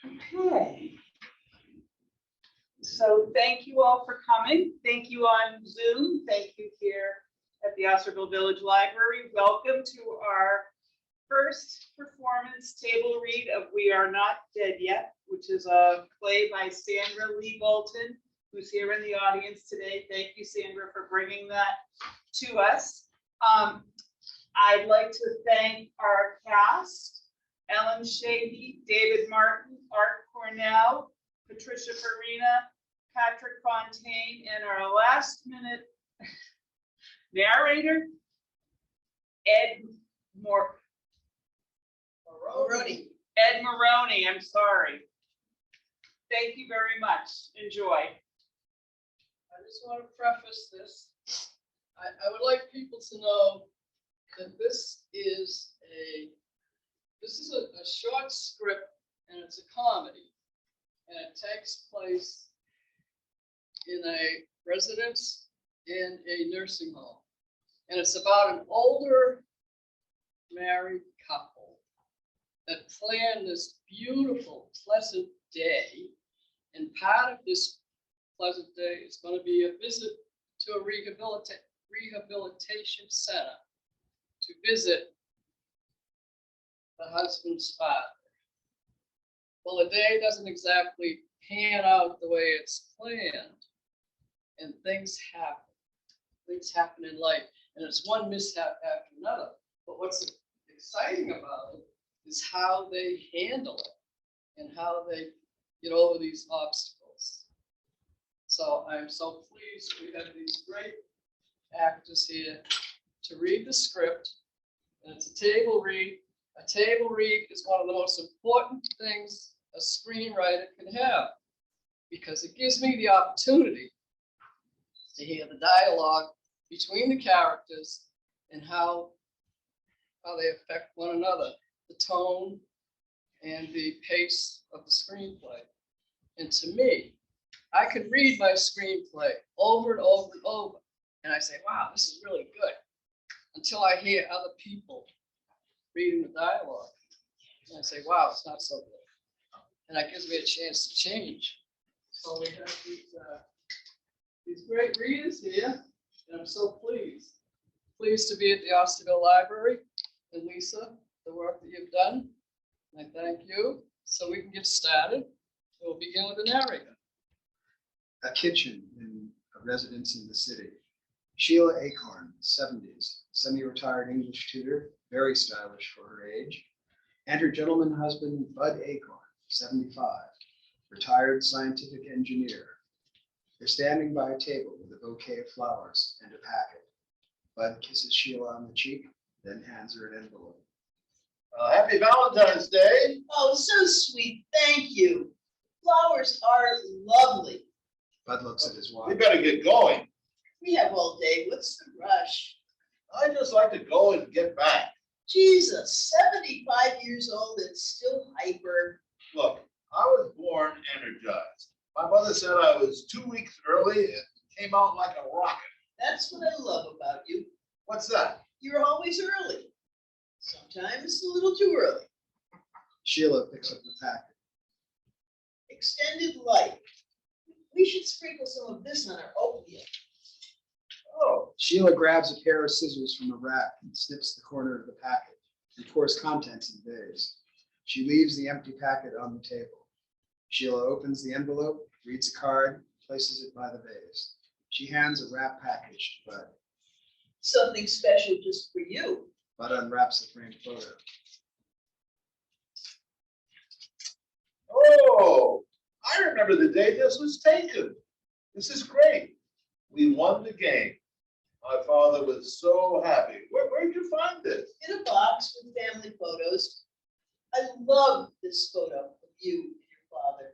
Okay. So thank you all for coming. Thank you on Zoom. Thank you here at the Osterville Village Library. Welcome to our first performance table read of We Are Not Dead Yet, which is a play by Sandra Lee Bolton, who's here in the audience today. Thank you, Sandra, for bringing that to us. I'd like to thank our cast, Ellen Shady, David Martin, Art Cornell, Patricia Farina, Patrick Fontaine, and our last minute narrator, Ed Maroney. Ed Maroney, I'm sorry. Thank you very much. Enjoy. I just want to preface this. I would like people to know that this is a short script, and it's a comedy, and it takes place in a residence in a nursing home, and it's about an older married couple that plan this beautiful, pleasant day, and part of this pleasant day is going to be a visit to a rehabilitation center to visit the husband's father. Well, the day doesn't exactly pan out the way it's planned, and things happen. Things happen in life, and it's one mishap after another. But what's exciting about it is how they handle it and how they get over these obstacles. So I'm so pleased we have these great actors here to read the script, and it's a table read. A table read is one of the most important things a screenwriter can have, because it gives me the opportunity to hear the dialogue between the characters and how they affect one another, the tone and the pace of the screenplay. And to me, I could read my screenplay over and over and over, and I say, wow, this is really good, until I hear other people reading the dialogue. And I say, wow, it's not so good. And that gives me a chance to change. So we have these great readers here, and I'm so pleased to be at the Osterville Library. And Lisa, the work that you've done, and I thank you. So we can get started. We'll begin with the narrator. A kitchen in a residence in the city. Sheila Acorn, 70s, semi-retired English tutor, very stylish for her age, and her gentleman husband, Bud Acorn, 75, retired scientific engineer. They're standing by a table with a bouquet of flowers and a packet. Bud kisses Sheila on the cheek, then hands her an envelope. Happy Valentine's Day. Oh, so sweet. Thank you. Flowers are lovely. Bud looks at his We watch. better get going. We have all day. What's the rush? I just like to go and get back. Jesus, 75 years old and still hyper. Look, I was born energized. My mother said I was 2 weeks early and came out like a rocket. That's what I love about you. What's that? You're always early. Sometimes a little too early. Sheila picks up the packet. Extended life. We should sprinkle some of this on our oatmeal. Oh, Sheila grabs a pair of scissors from a rack and snips the corner of the packet and pours contents in the vase. She leaves the empty packet on the table. Sheila opens the envelope, reads a card, places it by the vase. She hands a wrapped package to Bud. Something special just for you. Bud unwraps the framed photo. oh, I remember the day this was taken. This is great. We won the game. My father was so happy. Where'd you find this? In a box with family photos. I love this photo of you and your father.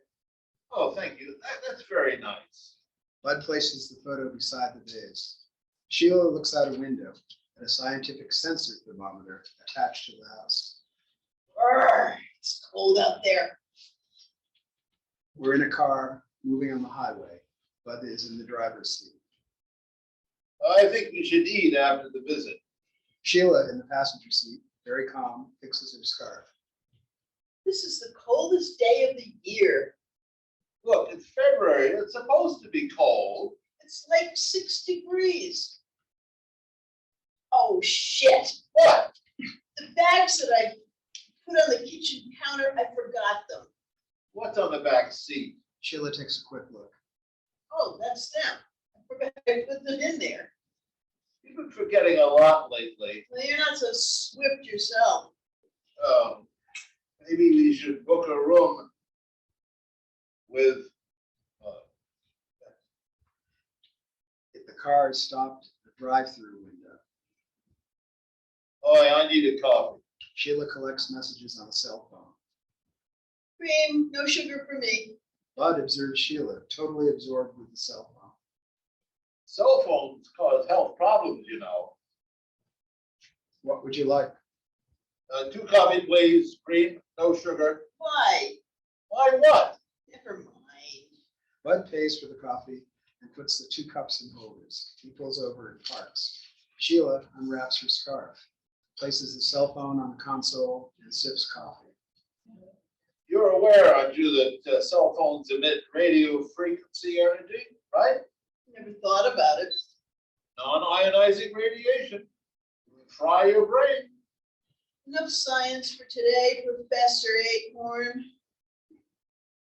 Oh, thank you. That's very nice. Bud places the photo beside the vase. Sheila looks out a window at a scientific sensor thermometer attached to the house. Arr, it's cold out there. We're in a car moving on the highway. Bud is in the driver's seat. I think we should eat after the visit. Sheila, in the passenger seat, very calm, fixes her scarf. This is the coldest day of the year. Look, it's February. It's supposed to be cold. It's like 6 degrees. Oh, shit. What? The bags that I put on the kitchen counter, I forgot them. What's on the back seat? Sheila takes a quick look. Oh, that's them. I forgot I put them in there. You've been forgetting a lot lately. Well, you're not so swift yourself. Maybe we should book a room with, If the car is stopped at the drive-through window, oh, I need a coffee. Sheila collects messages on a cell phone. Cream, no sugar for me. Bud observes Sheila, totally absorbed with the cell phone. Cell phones cause health problems, you know. What would you like? 2 coffee, please. Cream, no sugar. Why? Why what? Never mind. Bud pays for the coffee and puts the 2 cups in holders. He pulls over and parks. Sheila unwraps her scarf, places the cell phone on the console, and sips coffee. You're aware, aren't you, that cell phones emit radio frequency energy, right? Never thought about it. Non-ionizing radiation. Will fry your brain. Enough science for today, Professor Acorn.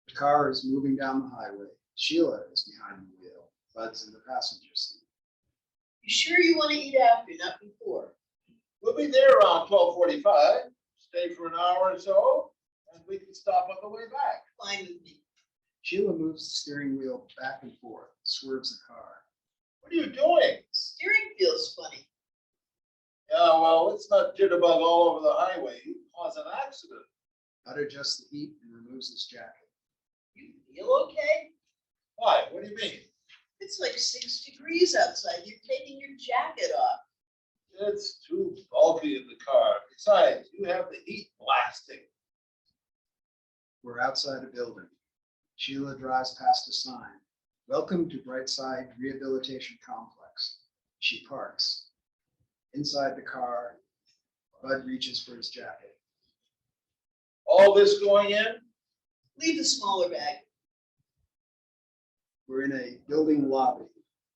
The car is moving down the highway. Sheila is behind the wheel. Bud's in the passenger seat. You sure you want to eat after, not before? We'll be there around 12:45. Stay for an hour or so, and we can stop on the way back. Fine with me. Sheila moves the steering wheel back and forth, swerves the car. What are you doing? Steering feels funny. Yeah, well, let's not jitterbug all over the highway. You cause an accident. Bud adjusts the heat and removes his jacket. You feel okay? Why? What do you mean? It's like 6 degrees outside. You're taking your jacket off. It's too bulky in the car. Besides, you have the heat blasting. We're outside a building. Sheila drives past a sign. Welcome to Brightside Rehabilitation Complex. She parks. Inside the car, Bud reaches for his jacket. All this going in? Leave the smaller bag. We're in a building lobby.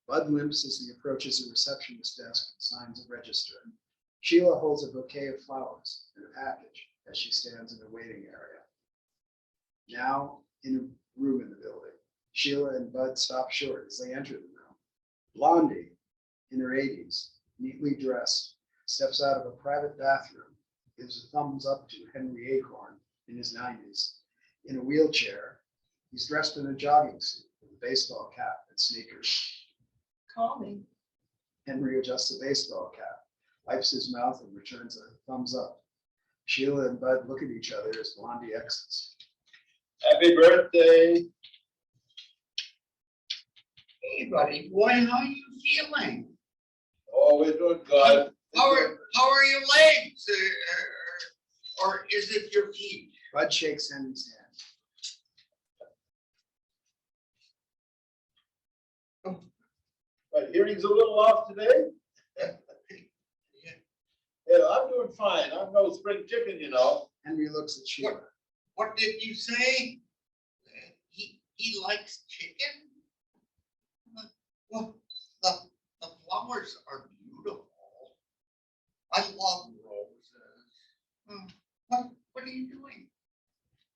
Bud limps as he approaches a receptionist desk and signs a register. Sheila holds a bouquet of flowers and a package as she stands in a waiting area. Now, in a room in the building, Sheila and Bud stop short as they enter the room. Blondie, in her 80s, neatly dressed, steps out of a private bathroom, gives a thumbs up to Henry Acorn in his 90s. In a wheelchair, he's dressed in a jogging suit with a baseball cap and sneakers. Calming. Henry adjusts the baseball cap, wipes his mouth, and returns a thumbs up. Sheila and Bud look at each other as Blondie exits. Happy birthday. Hey, buddy boy, how you feeling? Oh, we're doing good. How are your legs? Or is it your feet? Bud shakes Henry's hand. But hearing's a little off today. Yeah, I'm doing fine. I'm no spring chicken, you know. Henry looks at Sheila. What did you say? He likes chicken? Well, the flowers are beautiful. I love roses. What are you doing?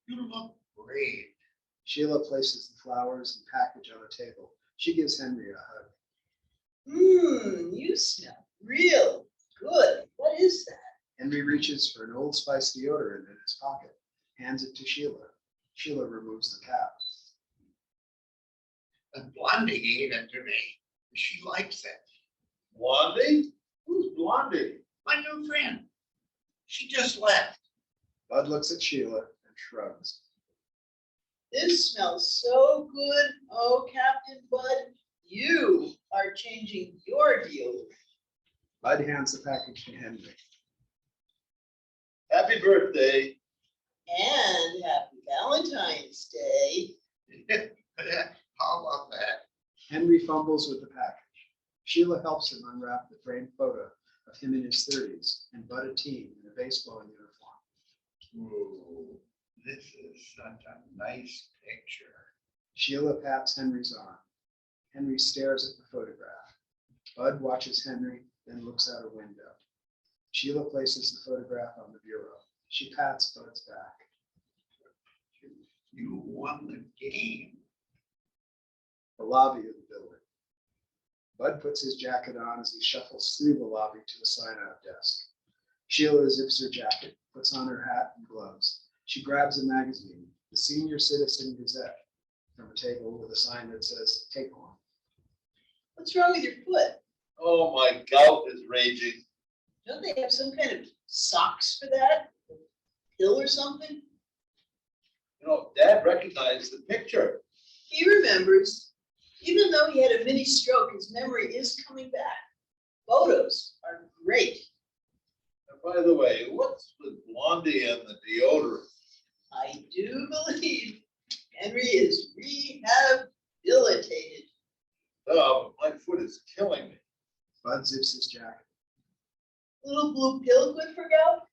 You look great. Sheila places the flowers and package on the table. She gives Henry a hug. You smell real good. What is that? Henry reaches for an Old Spice deodorant in his pocket, hands it to Sheila. Sheila removes the cap. And Blondie gave it to me. She likes it. Blondie? Who's Blondie? My new friend. She just left. Bud looks at Sheila and shrugs. This smells so good. Oh, Captain Bud, you are changing your deodorant. Bud hands the package to Henry. Happy birthday. And happy Valentine's Day. How about that? Henry fumbles with the package. Sheila helps him unwrap the framed photo of him in his 30s and Bud a teen in a baseball uniform. Ooh, this is such a nice picture. Sheila pats Henry's arm. Henry stares at the photograph. Bud watches Henry, then looks out a window. Sheila places the photograph on the bureau. She pats Bud's back. You won the game. The lobby of the building. Bud puts his jacket on as he shuffles through the lobby to the sign-out desk. Sheila zips her jacket, puts on her hat and gloves. She grabs a magazine, the Senior Citizen Gazette, from a table with a sign that says, "Take one." What's wrong with your foot? Oh, my gout is raging. Don't they have some kind of socks for that? A pill or something? You know, Dad recognized the picture. He remembers. Even though he had a mini stroke, his memory is coming back. Photos are great. And by the way, what's with Blondie and the deodorant? I do believe Henry is rehabilitated. Oh, my foot is killing me. Bud zips his jacket. Little blue pill good for gout?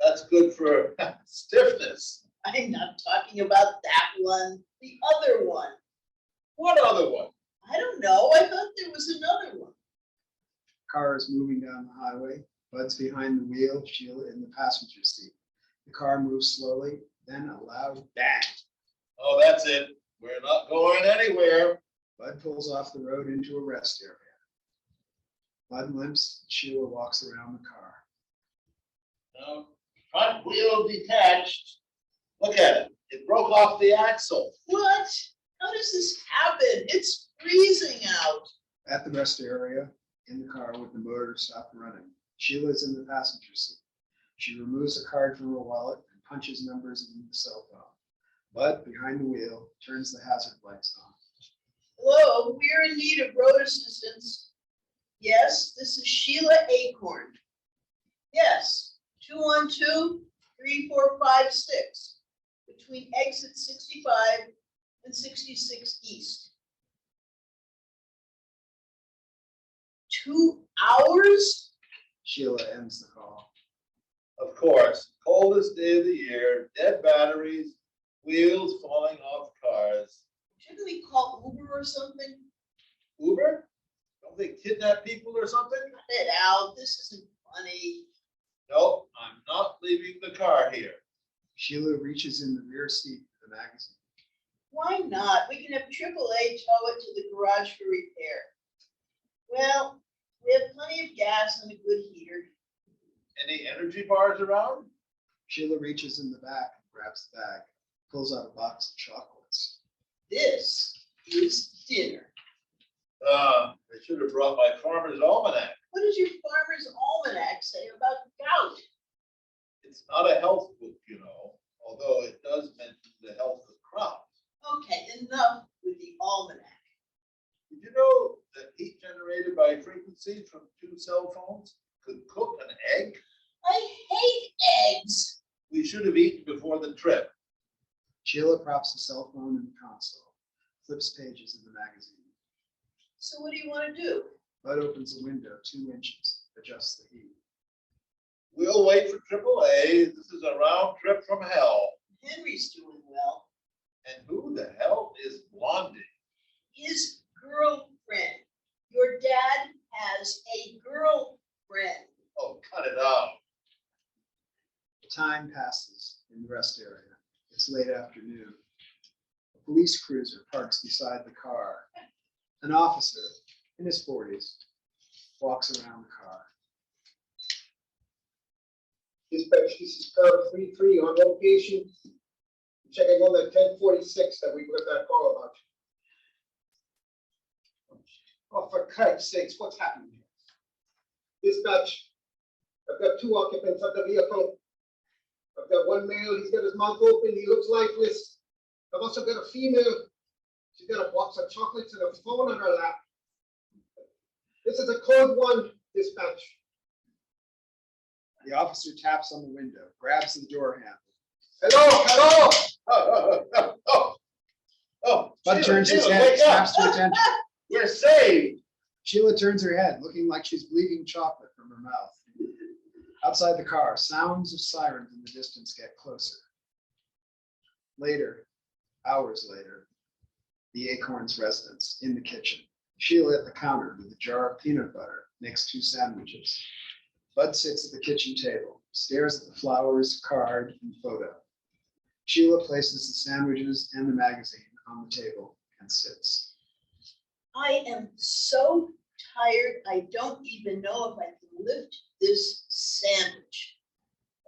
That's good for stiffness. I'm not talking about that one, the other one. What other one? I don't know. I thought there was another one. Car is moving down the highway. Bud's behind the wheel, Sheila in the passenger seat. The car moves slowly, then a loud bang. Oh, that's it. We're not going anywhere. Bud pulls off the road into a rest area. Bud limps, Sheila walks around the car. No, front wheel detached. Look at it. It broke off the axle. What? How does this happen? It's freezing out. At the rest area, in the car with the motor stopped running, Sheila is in the passenger seat. She removes a card from her wallet and punches numbers into the cell phone. Bud, behind the wheel, turns the hazard lights on. Hello, we're in need of road assistance. Yes, this is Sheila Acorn. Yes, 212-3456, between exit 65 and 66 East. 2 hours? Sheila ends the call. Of course, coldest day of the year, dead batteries, wheels falling off cars. Shouldn't we call Uber or something? Uber? Don't they kidnap people or something? Cut it out. This isn't funny. Nope, I'm not leaving the car here. Sheila reaches in the rear seat of the magazine. Why not? We can have AAA tow it to the garage for repair. Well, we have plenty of gas and a good heater. Any energy bars around? Sheila reaches in the back and grabs the bag, pulls out a box of chocolates. This is dinner. I should have brought my farmer's almanac. What does your farmer's almanac say about gout? It's not a health book, you know, although it does mention the health of crops. Okay, enough with the almanac. Did you know that heat generated by frequency from 2 cell phones could cook an egg? I hate eggs. We should have eaten before the trip. Sheila props the cell phone in the console, flips pages in the magazine. So what do you want to do? Bud opens the window 2 inches, adjusts the heat. We'll wait for AAA. This is a round trip from hell. Henry's doing well. And who the hell is Blondie? His girlfriend. Your dad has a girlfriend. Oh, cut it out. Time passes in the rest area. It's late afternoon. A police cruiser parks beside the car. An officer, in his 40s, walks around the car. Dispatch, this is car 33 on location. Checking on the 1046 that we got that call about. Oh, for Christ's sakes, what's happening here? Dispatch, I've got 2 occupants of the vehicle. I've got one male, he's got his mouth open, he looks lifeless. I've also got a female. She's got a box of chocolates and a phone on her lap. This is a code 1, dispatch. The officer taps on the window, grabs the door handle. Hello, Oh, Bud Sheila, turns his Sheila, head, wake up. snaps to attention. We're saved. Sheila turns her head, looking like she's bleeding chocolate from her mouth. Outside the car, sounds of sirens in the distance get closer. Later, hours later, the Acorns' residence in the kitchen. Sheila at the counter with a jar of peanut butter makes 2 sandwiches. Bud sits at the kitchen table, stares at the flowers, card, and photo. Sheila places the sandwiches and the magazine on the table and sits. I am so tired, I don't even know if I can lift this sandwich.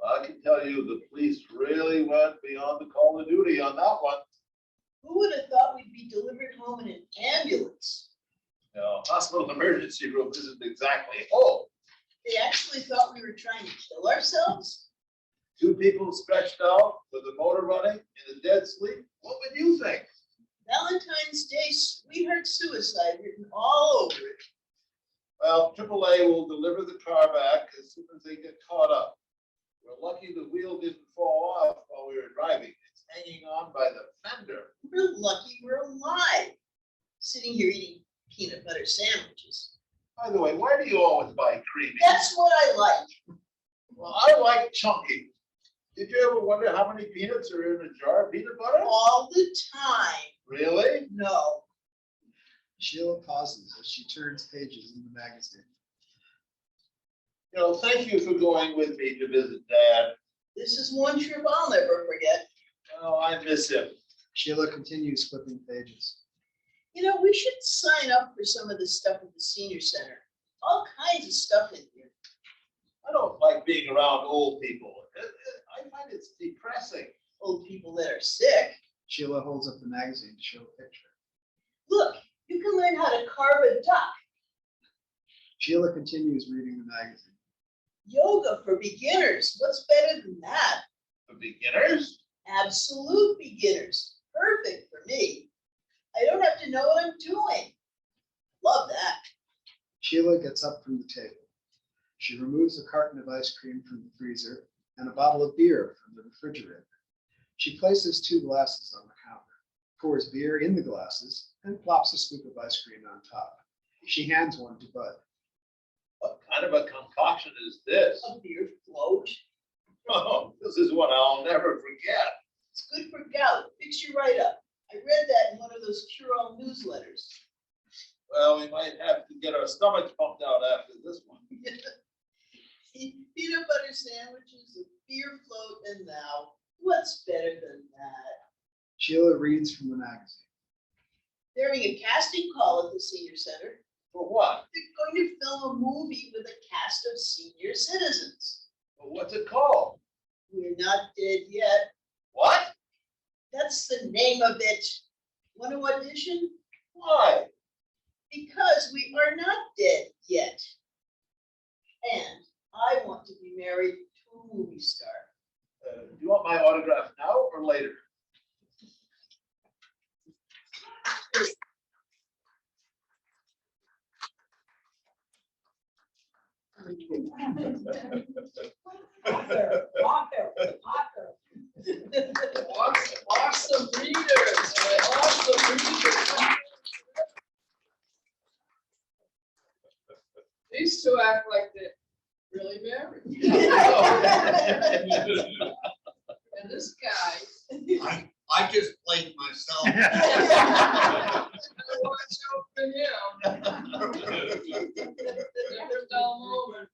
I can tell you, the police really went beyond the call of duty on that one. Who would have thought we'd be delivered home in an ambulance? No, hospital emergency room isn't exactly home. They actually thought we were trying to kill ourselves? 2 people stretched out with the motor running in a dead sleep. What would you think? Valentine's Day sweetheart suicide written all over it. Well, AAA will deliver the car back as soon as they get caught up. We're lucky the wheel didn't fall off while we were driving. It's hanging on by the fender. We're lucky we're alive, sitting here eating peanut butter sandwiches. By the way, why do you always buy creamy? That's what I like. Well, I like chunky. Did you ever wonder how many peanuts are in a jar of peanut butter? All the time. Really? No. Sheila pauses as she turns pages in the magazine. You know, thank you for going with me to visit Dad. This is one trip I'll never forget. Oh, I miss him. Sheila continues flipping pages. You know, we should sign up for some of the stuff at the senior center. All kinds of stuff in here. I don't like being around old people. I find it's depressing. Old people that are sick. Sheila holds up the magazine to show a picture. Look, you can learn how to carve a duck. Sheila continues reading the magazine. Yoga for beginners. What's better than that? For beginners? Absolute beginners. Perfect for me. I don't have to know what I'm doing. Love that. Sheila gets up from the table. She removes a carton of ice cream from the freezer and a bottle of beer from the refrigerator. She places 2 glasses on the counter, pours beer in the glasses, and plops a scoop of ice cream on top. She hands one to Bud. What kind of a concoction is this? A beer float. Oh, this is one I'll never forget. It's good for gout. Fix you right up. I read that in one of those cure-all newsletters. Well, we might have to get our stomachs pumped out after this one. Peanut butter sandwiches, a beer float, and now, what's better than that? Sheila reads from the magazine. They're having a casting call at the senior center. For what? They're going to film a movie with a cast of senior citizens. Well, what's it called? We're not dead yet. What? That's the name of it. Want to audition? Why? Because we are not dead yet. And I want to be married to a movie star. Do you want my autograph now or later? Awesome readers, awesome readers. These 2 act like they're really married. And this guy. I just played myself. Watch out for him. Never dull moment.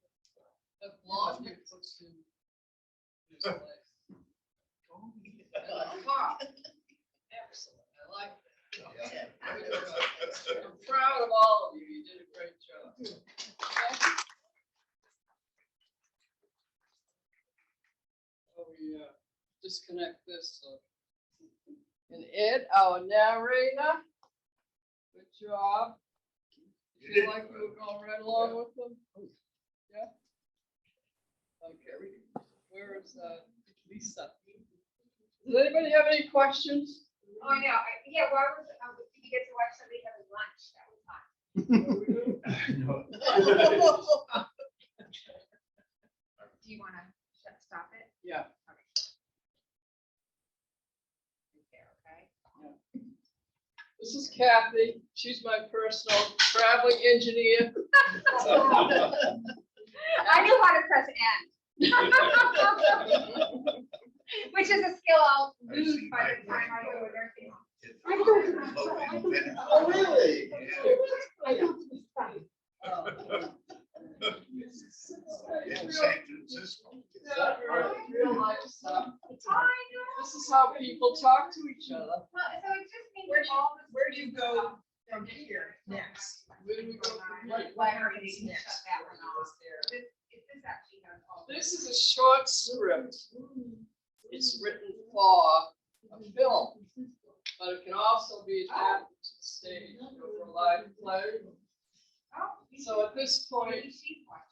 The logic puts him in his place. Excellent. I like that. I'm proud of all of you. You did a great job. Okay. Oh, we disconnect this. And Ed, our narrator, good job. You feel like you were going right along with them? Yeah? Okay, where is Lisa? Does anybody have any questions? Oh, no, yeah, why was, did you get to watch somebody having lunch? That was fun. Do you want to stop it? Yeah. Okay. This is Kathy. She's my personal traveling engineer. I know how to press end. Which is a skill I'll lose by the time I go to nursing home. Oh, really? In San Francisco. Is that right? Real life stuff. I know. This is how people talk to each other. Well, so it just means that all the. Where'd you go from here next? Where do we go from here? Library, they can shut that one off. This actually has all. This is a short script. It's written for a film, but it can also be adapted to the stage for a live play. So at this point,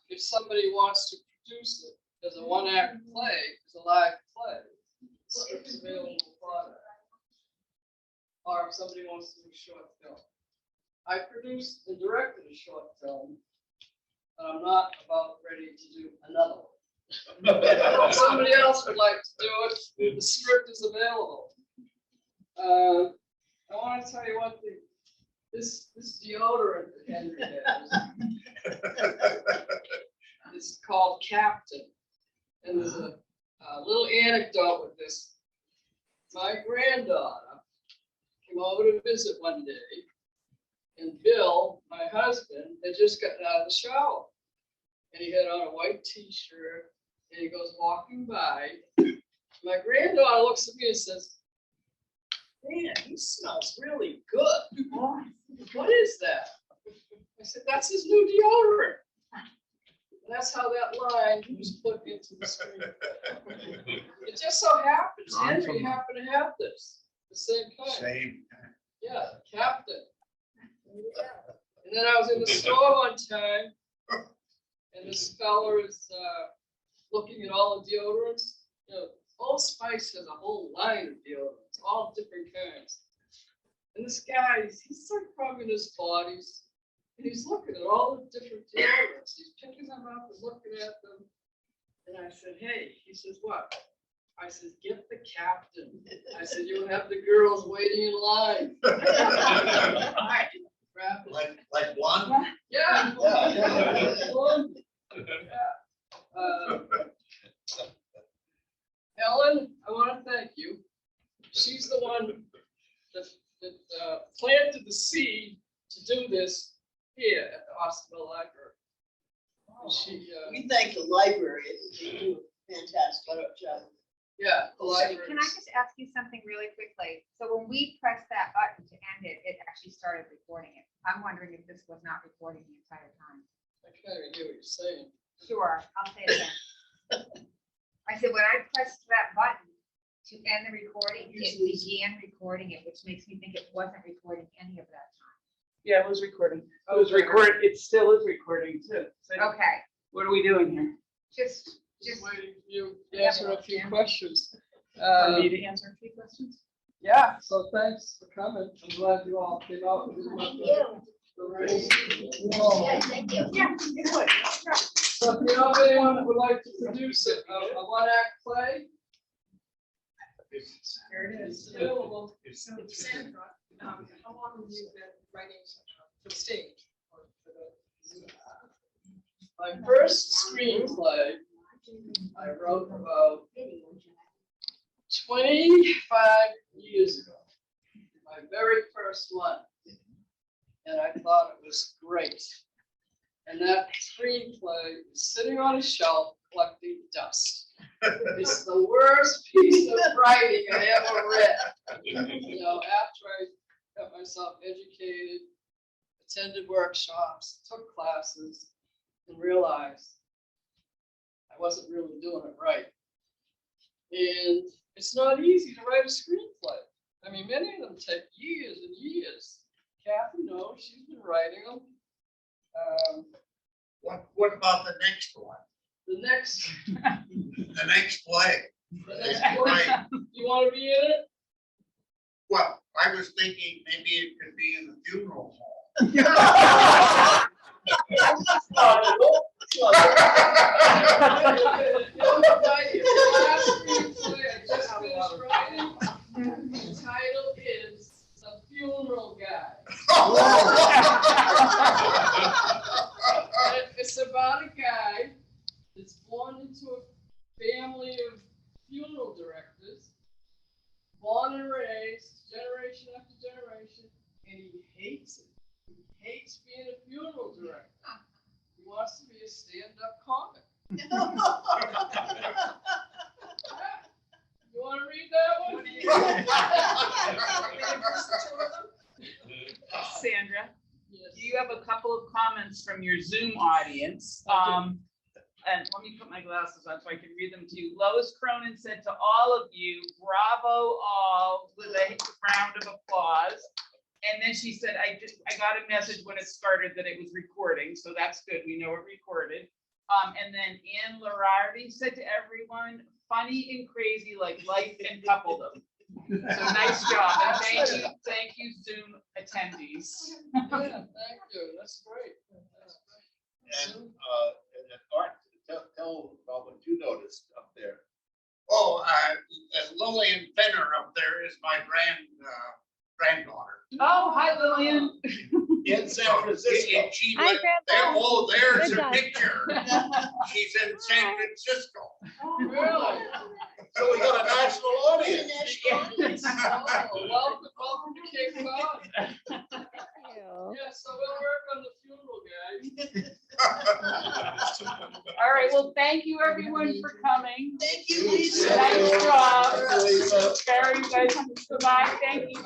if somebody wants to produce it as a one-act play, as a live play, the script's available for that. Or if somebody wants to do a short film. I produced and directed a short film, but I'm not about ready to do another one. If somebody else would like to do it, the script is available. I want to tell you one thing. This deodorant that Henry has is called Captain. And there's a little anecdote with this. My granddaughter came over to visit one day, and Bill, my husband, had just gotten out of the shower. And he had on a white t-shirt, and he goes walking by. My granddaughter looks at me and says, "Man, he smells really good. What is that?" I said, "That's his new deodorant." And that's how that line was put into the screenplay. It just so happens, Henry happened to have this, the same kind. Same. Yeah, Captain. And then I was in the store one time, and this fella is looking at all the deodorants. You know, Old Spice has a whole line of deodorants, all different kinds. And this guy, he's like rubbing his bodies, and he's looking at all the different deodorants. He's picking them up and looking at them. And I said, "Hey," he says, "What?" I said, "Get the Captain." I said, "You'll have the girls waiting in line." Grab it. Like one? Yeah. Ellen, I want to thank you. She's the one that planted the seed to do this here at the Osterville Library. And she, We thank the library, they do a fantastic job. yeah, the library. Can I just ask you something really quickly? So when we pressed that button to end it, it actually started recording it. I'm wondering if this was not recording the entire time. I can't even hear what you're saying. Sure, I'll say it again. I said, when I pressed that button to end the recording, it began recording it, which makes me think it wasn't recording any of that time. Yeah, it was recording. It was recording. It still is recording too. So Okay, what are we doing here? just, Waiting for you to answer a few questions. For me to answer a few questions? Yeah, so thanks for coming. I'm glad you all came out. Thank you. Thank you. Yeah, good. So if you know of anyone that would like to produce a one-act play, Here it it's available. Sandra, how long have you been writing for the stage? Or for the My first screenplay, I wrote about 25 years ago. My very first one. And I thought it was great. And that screenplay is sitting on a shelf collecting dust. It's the worst piece of writing I ever read. You know, after I got myself educated, attended workshops, took classes, and realized I wasn't really doing it right. And it's not easy to write a screenplay. I mean, many of them take years and years. Kathy knows, she's been writing them. What about the next one? The next The next play? play, you want to be in it? Well, I was thinking maybe it could be in the funeral home. The title is A Funeral Guide. It's about a guy that's born into a family of funeral directors. born and raised, generation after generation, and he hates it. He hates being a funeral director. He wants to be a stand-up comic. You want to read that one? Sandra, Yes. you have a couple of comments from your Zoom audience. And let me put my glasses on so I can read them to you. Lois Cronin said to all of you, bravo all, with a round of applause. And then she said, I got a message when it started that it was recording, so that's good. We know it recorded. And then Ann Larardi said to everyone, funny and crazy like life and coupledom. So nice job, and thank you Zoom attendees. Yeah, thank you. That's great. That's great. And Art, tell about what you noticed up there. Oh, Lillian Fenner up there is my granddaughter. Oh, hi Lillian. In San Francisco. And she Hi, went there. Grandpa. Oh, there's Good her job. picture. She's in San Francisco. Really? So we got a national audience. Oh, welcome to Cape Cod. Thank you. Yeah, so we'll work on the funeral, guys. All right, well, thank you everyone for coming. Thank you, Lisa. Nice job. Lisa. Very good. Goodbye, thank you.